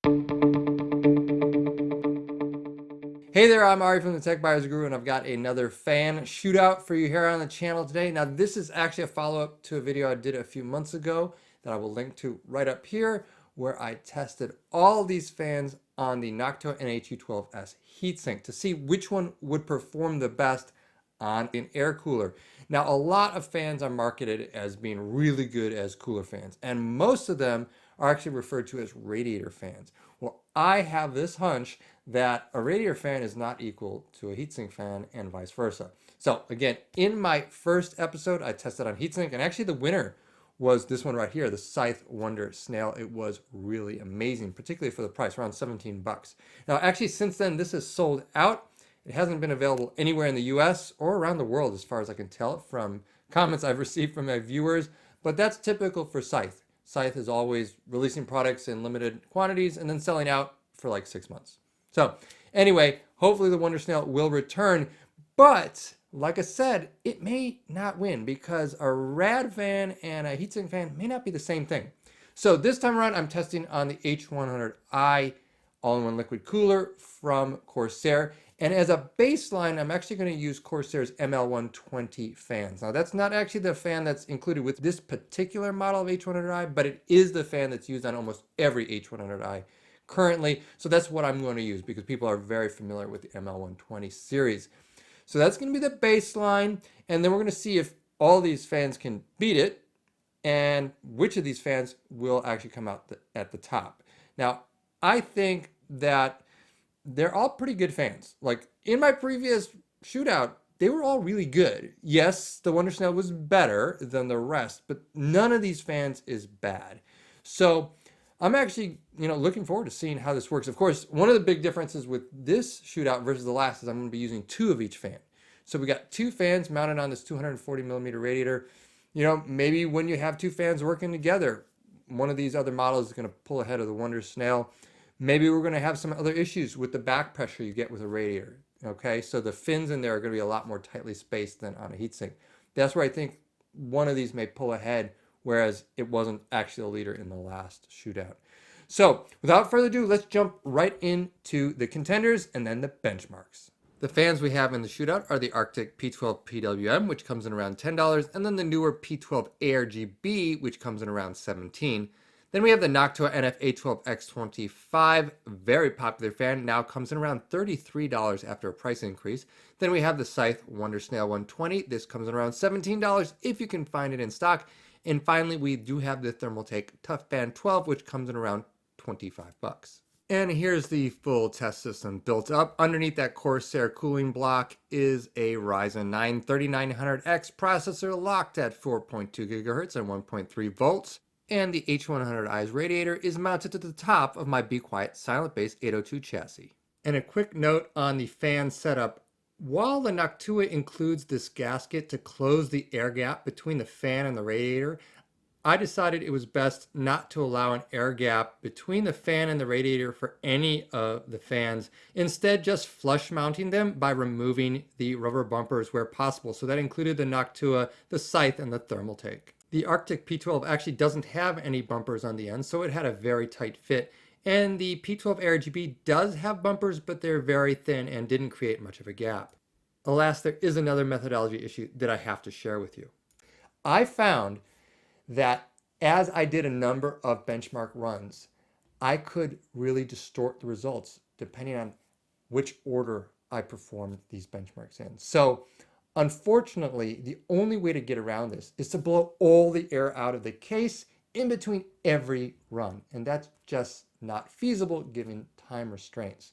Hey there, I'm Ari from the Tech Buyers Guru, and I've got another fan shootout for you here on the channel today. Now, this is actually a follow-up to a video I did a few months ago that I will link to right up here, where I tested all these fans on the Noctua NF-A12x heatsink to see which one would perform the best on an air cooler. Now, a lot of fans are marketed as being really good as cooler fans, and most of them are actually referred to as radiator fans. Well, I have this hunch that a radiator fan is not equal to a heatsink fan and vice versa. So again, in my first episode, I tested on heatsink, and actually the winner was this one right here, the Scythe Wonder Snail. It was really amazing, particularly for the price, around 17 bucks. Now, actually, since then, this is sold out. It hasn't been available anywhere in the US or around the world, as far as I can tell from comments I've received from my viewers, but that's typical for Scythe. Scythe is always releasing products in limited quantities and then selling out for like 6 months. So anyway, hopefully the Wonder Snail will return, but like I said, it may not win because a Rad Fan and a heatsink fan may not be the same thing. So this time around, I'm testing on the H100i all-in-one liquid cooler from Corsair. And as a baseline, I'm actually going to use Corsair's ML120 fans. Now, that's not actually the fan that's included with this particular model of H100i, but it is the fan that's used on almost every H100i currently. So that's what I'm going to use because people are very familiar with the ML120 series. So that's going to be the baseline. And then we're going to see if all these fans can beat it and which of these fans will actually come out at the top. Now, I think that they're all pretty good fans. Like in my previous shootout, they were all really good. Yes, the Wonder Snail was better than the rest, but none of these fans is bad. So I'm actually, looking forward to seeing how this works. Of course, one of the big differences with this shootout versus the last is I'm going to be using 2 of each fan. So we got 2 fans mounted on this 240 millimeter radiator. Maybe when you have 2 fans working together, one of these other models is going to pull ahead of the Wonder Snail. Maybe we're going to have some other issues with the back pressure you get with a radiator. Okay, so the fins in there are going to be a lot more tightly spaced than on a heatsink. That's where I think one of these may pull ahead, whereas it wasn't actually the leader in the last shootout. So without further ado, let's jump right into the contenders and then the benchmarks. The fans we have in the shootout are the Arctic P12 PWM, which comes in around $10, and then the newer P12 ARGB, which comes in around $17. Then we have the Noctua NF-A12x25, very popular fan, now comes in around $33 after a price increase. Then we have the Scythe Wonder Snail 120. This comes in around $17 if you can find it in stock. And finally, we do have the Thermaltake ToughFan 12, which comes in around 25 bucks. And here's the full test system built up. Underneath that Corsair cooling block is a Ryzen 9 3900X processor locked at 4.2 gigahertz and 1.3 volts. And the H100i's radiator is mounted to the top of my Be Quiet Silent Base 802 chassis. And a quick note on the fan setup. While the Noctua includes this gasket to close the air gap between the fan and the radiator, I decided it was best not to allow an air gap between the fan and the radiator for any of the fans. Instead, just flush mounting them by removing the rubber bumpers where possible. So that included the Noctua, the Scythe, and the Thermaltake. The Arctic P12 actually doesn't have any bumpers on the end, so it had a very tight fit. And the P12 ARGB does have bumpers, but they're very thin and didn't create much of a gap. Alas, there is another methodology issue that I have to share with you. I found that as I did a number of benchmark runs, I could really distort the results depending on which order I performed these benchmarks in. So unfortunately, the only way to get around this is to blow all the air out of the case in between every run. And that's just not feasible given time restraints.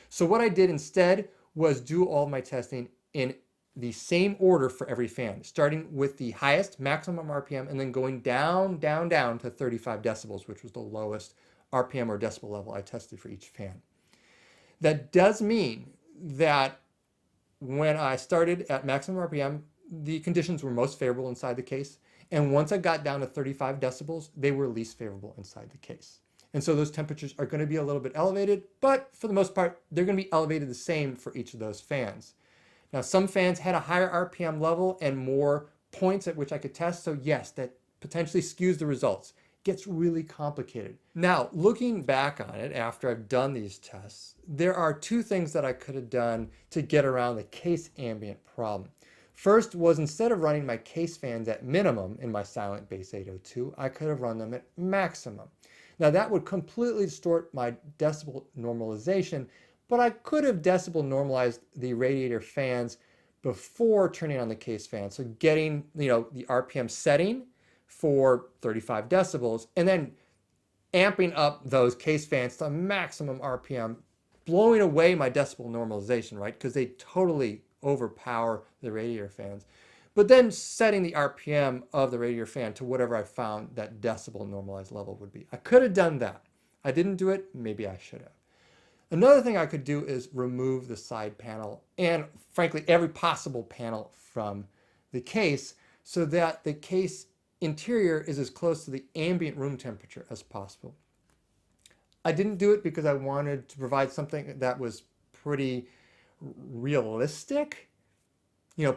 So what I did instead was do all my testing in the same order for every fan, starting with the highest maximum RPM and then going down to 35 decibels, which was the lowest RPM or decibel level I tested for each fan. That does mean that when I started at maximum RPM, the conditions were most favorable inside the case. And once I got down to 35 decibels, they were least favorable inside the case. And so those temperatures are going to be a little bit elevated, but for the most part, they're going to be elevated the same for each of those fans. Now, some fans had a higher RPM level and more points at which I could test. So yes, that potentially skews the results. gets really complicated. Now, looking back on it after I've done these tests, there are two things that I could have done to get around the case ambient problem. First was, instead of running my case fans at minimum in my silent bass 802, I could have run them at maximum. Now that would completely distort my decibel normalization, but I could have decibel normalized the Radiator fans before turning on the case fan. So getting, the RPM setting for 35 decibels and then amping up those case fans to maximum RPM, blowing away my decibel normalization, right? Because they totally overpower the Radiator fans. But then setting the RPM of the Radiator fan to whatever I found that decibel normalized level would be. I could have done that. I didn't do it. Maybe I should have. Another thing I could do is remove the side panel and, frankly, every possible panel from the case so that the case interior is as close to the ambient room temperature as possible. I didn't do it because I wanted to provide something that was pretty realistic.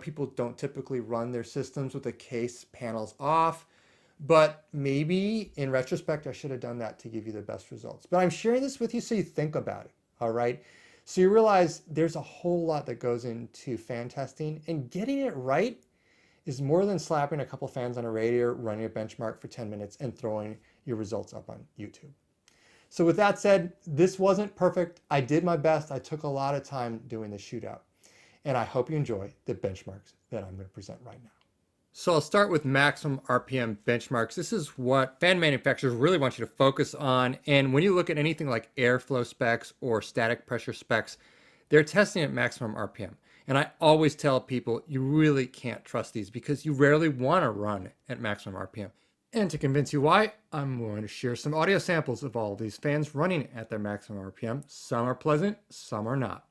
People don't typically run their systems with the case panels off, but maybe in retrospect, I should have done that to give you the best results. But I'm sharing this with you so you think about it, all right? So you realize there's a whole lot that goes into fan testing, and getting it right is more than slapping a couple fans on a radiator, running a benchmark for 10 minutes, and throwing your results up on YouTube. So with that said, this wasn't perfect. I did my best. I took a lot of time doing the shootout. And I hope you enjoy the benchmarks that I'm going to present right now. So I'll start with maximum RPM benchmarks. This is what fan manufacturers really want you to focus on. And when you look at anything like airflow specs or static pressure specs, they're testing at maximum RPM. And I always tell people you really can't trust these because you rarely want to run at maximum RPM. And to convince you why, I'm going to share some audio samples of all of these fans running at their maximum RPM. Some are pleasant, some are not.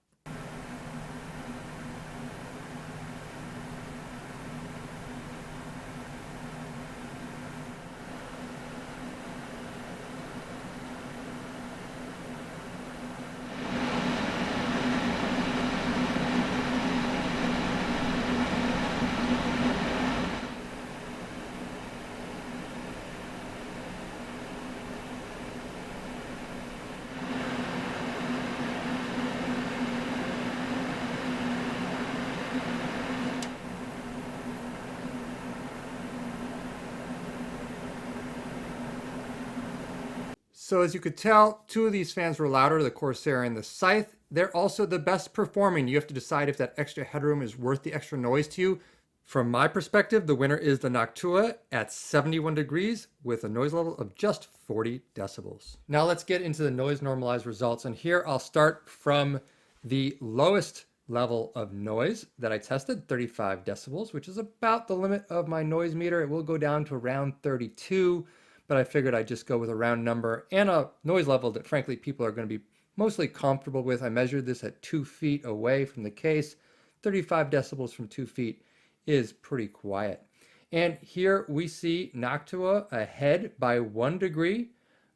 So as you could tell, two of these fans were louder, the Corsair and the Scythe. They're also the best performing. You have to decide if that extra headroom is worth the extra noise to you. From my perspective, the winner is the Noctua at 71 degrees with a noise level of just 40 decibels. Now let's get into the noise normalized results. And here I'll start from the lowest level of noise that I tested, 35 decibels, which is about the limit of my noise meter. It will go down to around 32. But I figured I'd just go with a round number and a noise level that frankly people are going to be mostly comfortable with. I measured this at 2 feet away from the case. 35 decibels from 2 feet is pretty quiet. And here we see Noctua ahead by 1 degree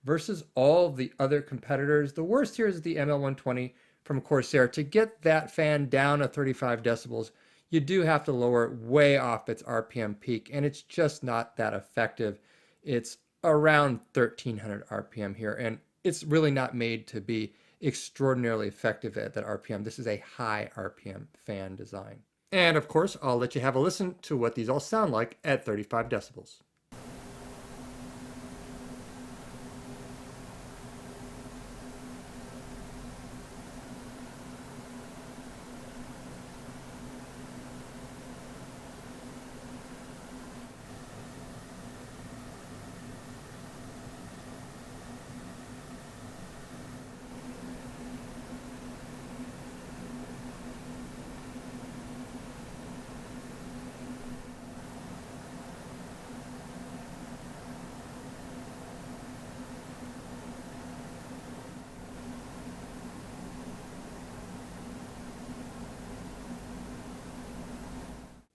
versus all the other competitors. The worst here is the ML120 from Corsair. To get that fan down to 35 decibels, you do have to lower it way off its RPM peak, and it's just not that effective. It's around 1300 RPM here, and it's really not made to be extraordinarily effective at that RPM. This is a high RPM fan design. And of course, I'll let you have a listen to what these all sound like at 35 decibels.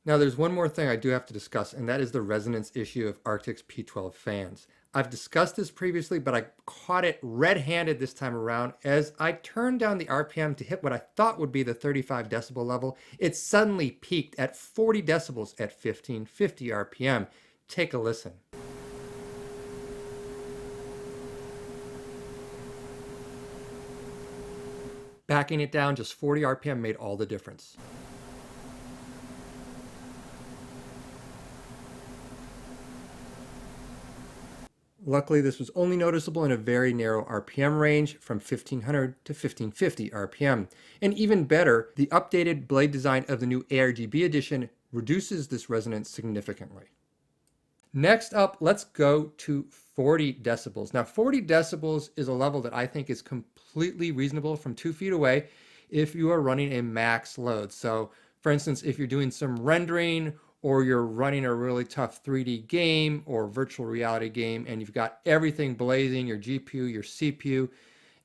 Now there's one more thing I do have to discuss, and that is the resonance issue of Arctic's P12 fans. I've discussed this previously, but I caught it red-handed this time around. As I turned down the RPM to hit what I thought would be the 35 decibel level, it suddenly peaked at 40 decibels at 1550 RPM. Take a listen. Backing it down just 40 RPM made all the difference. Luckily, this was only noticeable in a very narrow RPM range from 1500 to 1550 RPM. And even better, the updated blade design of the new ARGB edition reduces this resonance significantly. Next up, let's go to 40 decibels. Now, 40 decibels is a level that I think is completely reasonable from 2 feet away if you are running a max load. So, for instance, if you're doing some rendering or you're running a really tough 3D game or virtual reality game and you've got everything blazing, your GPU, your CPU,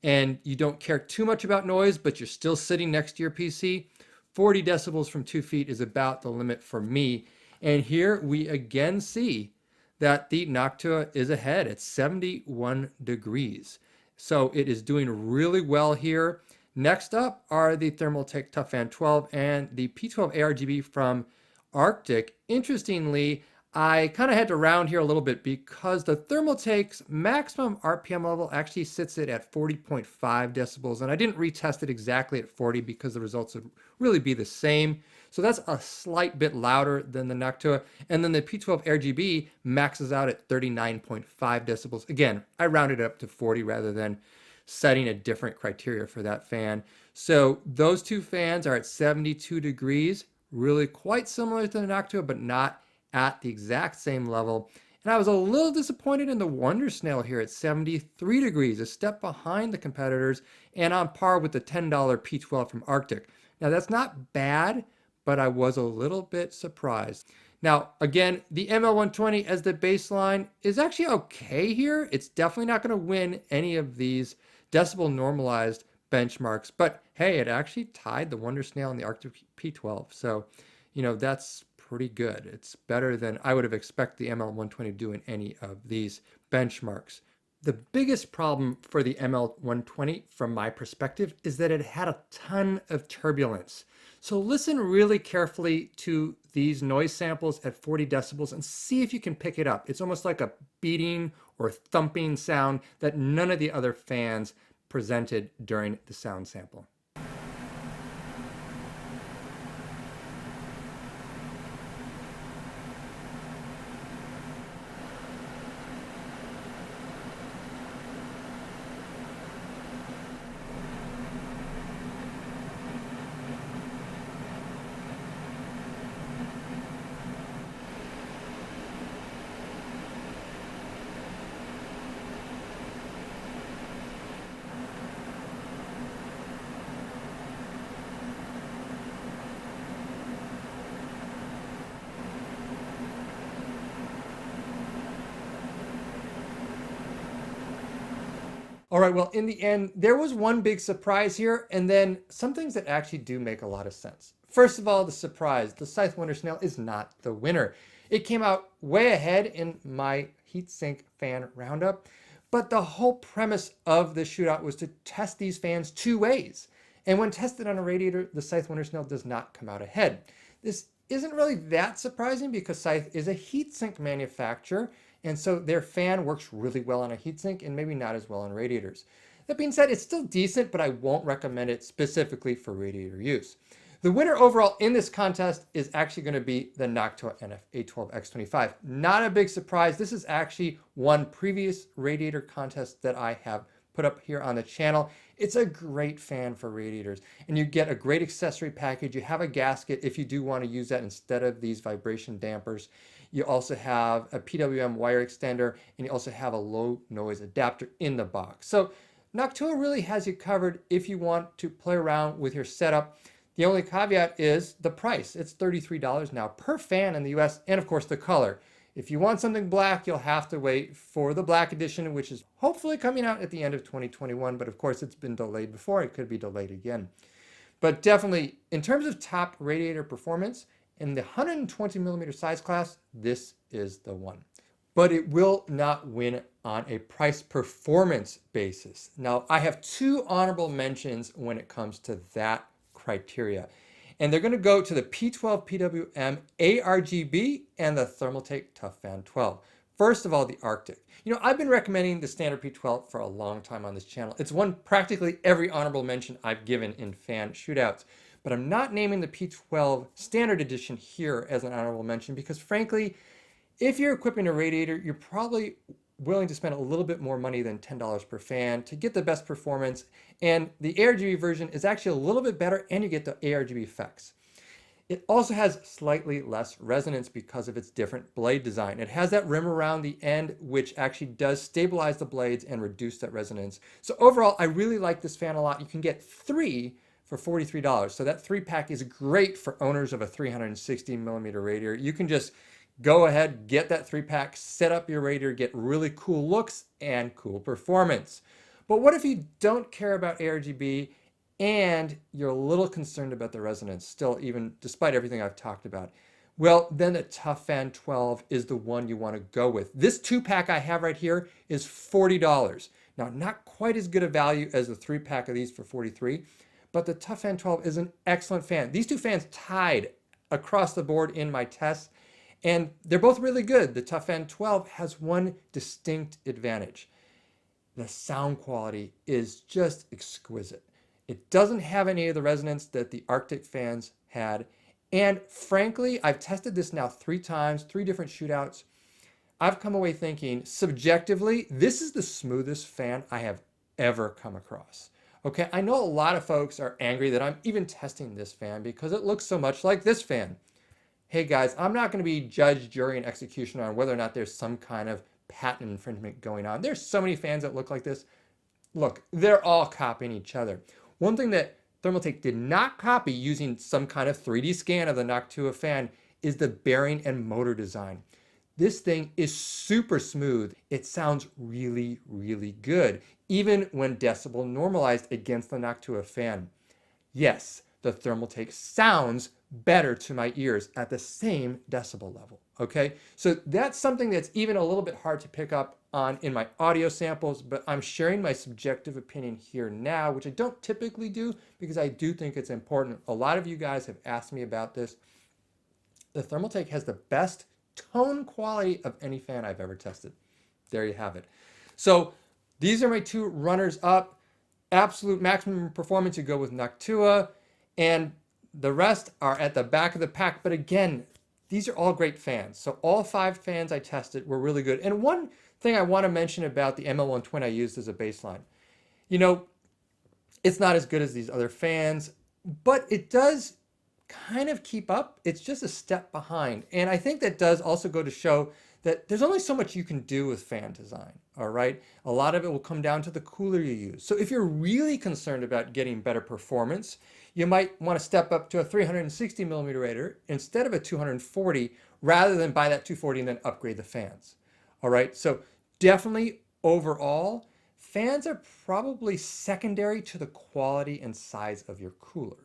and you don't care too much about noise, but you're still sitting next to your PC, 40 decibels from 2 feet is about the limit for me. And here we again see that the Noctua is ahead at 71 degrees. So it is doing really well here. Next up are the Thermaltake ToughFan 12 and the P12 A-RGB from Arctic. Interestingly, I kind of had to round here a little bit because the Thermaltake's maximum RPM level actually sits it at 40.5 decibels, and I didn't retest it exactly at 40 because the results would really be the same. So that's a slight bit louder than the Noctua. And then the P12 ARGB maxes out at 39.5 decibels. Again, I rounded it up to 40 rather than setting a different criteria for that fan. So those two fans are at 72 degrees, really quite similar to the Noctua, but not at the exact same level. And I was a little disappointed in the Wonder Snail here at 73 degrees, a step behind the competitors and on par with the $10 P12 from Arctic. Now that's not bad, but I was a little bit surprised. Now, again, the ML120 as the baseline is actually okay here. It's definitely not going to win any of these decibel normalized benchmarks, but hey, it actually tied the Wonder Snail and the Arctic P12. So, that's pretty good. It's better than I would have expected the ML120 to do in any of these benchmarks. The biggest problem for the ML120 from my perspective is that it had a ton of turbulence. So listen really carefully to these noise samples at 40 decibels and see if you can pick it up. It's almost like a beating or thumping sound that none of the other fans presented during the sound sample. All right, well, in the end, there was one big surprise here, and then some things that actually do make a lot of sense. First of all, the surprise, the Scythe Wonder Snail is not the winner. It came out way ahead in my heatsink fan roundup, but the whole premise of the shootout was to test these fans two ways. And when tested on a Radiator, the Scythe Wonder Snail does not come out ahead. This isn't really that surprising because Scythe is a heatsink manufacturer, and so their fan works really well on a heatsink and maybe not as well on radiators. That being said, it's still decent, but I won't recommend it specifically for radiator use. The winner overall in this contest is actually going to be the Noctua NF-A12x25. Not a big surprise. This is actually one previous radiator contest that I have put up here on the channel. It's a great fan for radiators, and you get a great accessory package. You have a gasket if you do want to use that instead of these vibration dampers. You also have a PWM wire extender, and you also have a low noise adapter in the box. So Noctua really has you covered if you want to play around with your setup. The only caveat is the price. It's $33 now per fan in the US, and of course the color. If you want something black, you'll have to wait for the black edition, which is hopefully coming out at the end of 2021, but of course it's been delayed before. It could be delayed again. But definitely, in terms of top radiator performance, in the 120 millimeter size class, this is the one. But it will not win on a price performance basis. Now, I have two honorable mentions when it comes to that criteria. And they're going to go to the P12 PWM A-RGB and the Thermaltake ToughFan 12. First of all, the Arctic. I've been recommending the standard P12 for a long time on this channel. It's won practically every honorable mention I've given in fan shootouts. But I'm not naming the P12 standard edition here as an honorable mention because frankly, if you're equipping a radiator, you're probably willing to spend a little bit more money than $10 per fan to get the best performance. And the ARGB version is actually a little bit better and you get the ARGB effects. It also has slightly less resonance because of its different blade design. It has that rim around the end, which actually does stabilize the blades and reduce that resonance. So overall, I really like this fan a lot. You can get 3 for $43. So that 3-pack is great for owners of a 360 millimeter radiator. You can just go ahead, get that 3-pack, set up your radiator, get really cool looks and cool performance. But what if you don't care about ARGB and you're a little concerned about the resonance still, even despite everything I've talked about? Well, then the ToughFan 12 is the one you want to go with. This 2-pack I have right here is $40. Now, not quite as good a value as the 3-pack of these for $43, but the ToughFan 12 is an excellent fan. These two fans tied across the board in my tests, and they're both really good. The ToughFan 12 has one distinct advantage. The sound quality is just exquisite. It doesn't have any of the resonance that the Arctic fans had. And frankly, I've tested this now 3 times, 3 different shootouts. I've come away thinking, subjectively, this is the smoothest fan I have ever come across. Okay, I know a lot of folks are angry that I'm even testing this fan because it looks so much like this fan. Hey guys, I'm not going to be judge, jury, and executioner on whether or not there's some kind of patent infringement going on. There's so many fans that look like this. Look, they're all copying each other. One thing that Thermaltake did not copy using some kind of 3D scan of the Noctua fan is the bearing and motor design. This thing is super smooth. It sounds really, really good, even when decibel normalized against the Noctua fan. Yes, the Thermaltake sounds better to my ears at the same decibel level, okay? So that's something that's even a little bit hard to pick up on in my audio samples, but I'm sharing my subjective opinion here now, which I don't typically do because I do think it's important. A lot of you guys have asked me about this. The Thermaltake has the best tone quality of any fan I've ever tested. There you have it. So these are my 2 runners up. Absolute maximum performance, you go with Noctua, and the rest are at the back of the pack. But again, these are all great fans. So all 5 fans I tested were really good. And one thing I want to mention about the ML1 Twin I used as a baseline, it's not as good as these other fans, but it does kind of keep up. It's just a step behind. And I think that does also go to show that there's only so much you can do with fan design, all right? A lot of it will come down to the cooler you use. So if you're really concerned about getting better performance, you might want to step up to a 360 millimeter radiator instead of a 240, rather than buy that 240 and then upgrade the fans, all right? So definitely overall, fans are probably secondary to the quality and size of your cooler.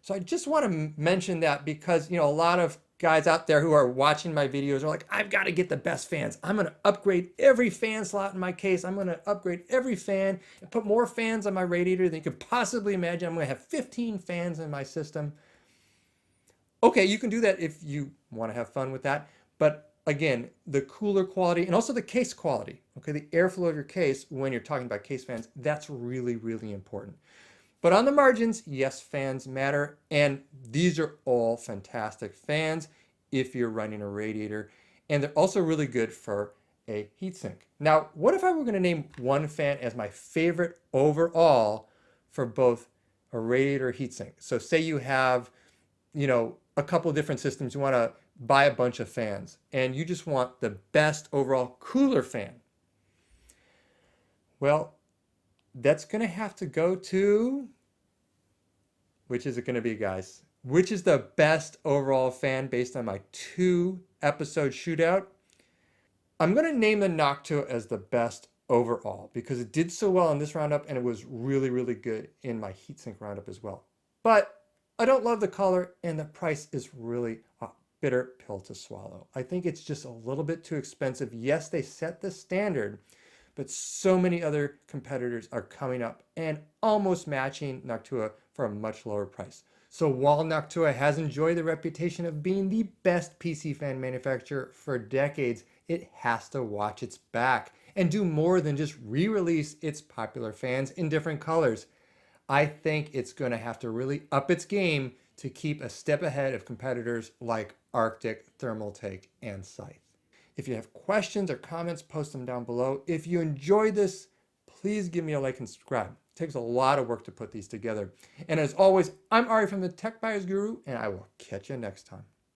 So I just want to mention that because, a lot of guys out there who are watching my videos are like, I've got to get the best fans. I'm going to upgrade every fan slot in my case. I'm going to upgrade every fan and put more fans on my radiator than you could possibly imagine. I'm going to have 15 fans in my system. Okay, you can do that if you want to have fun with that. But again, the cooler quality and also the case quality, okay, the airflow of your case when you're talking about case fans, that's really, really important. But on the margins, yes, fans matter, and these are all fantastic fans if you're running a radiator, and they're also really good for a heatsink. Now, what if I were going to name one fan as my favorite overall for both a radiator or heatsink? So say you have, a couple of different systems, you want to buy a bunch of fans, and you just want the best overall cooler fan. Well, that's going to have to go to, which is it going to be, guys? Which is the best overall fan based on my 2-episode shootout? I'm going to name the Noctua as the best overall because it did so well in this roundup and it was really, really good in my heatsink roundup as well. But I don't love the color and the price is really a bitter pill to swallow. I think it's just a little bit too expensive. Yes, they set the standard, but so many other competitors are coming up and almost matching Noctua for a much lower price. So while Noctua has enjoyed the reputation of being the best PC fan manufacturer for decades, it has to watch its back and do more than just re-release its popular fans in different colors. I think it's going to have to really up its game to keep a step ahead of competitors like Arctic, Thermaltake, and Scythe. If you have questions or comments, post them down below. If you enjoyed this, please give me a like and subscribe. It takes a lot of work to put these together. And as always, I'm Ari from the Tech Buyers Guru, and I will catch you next time.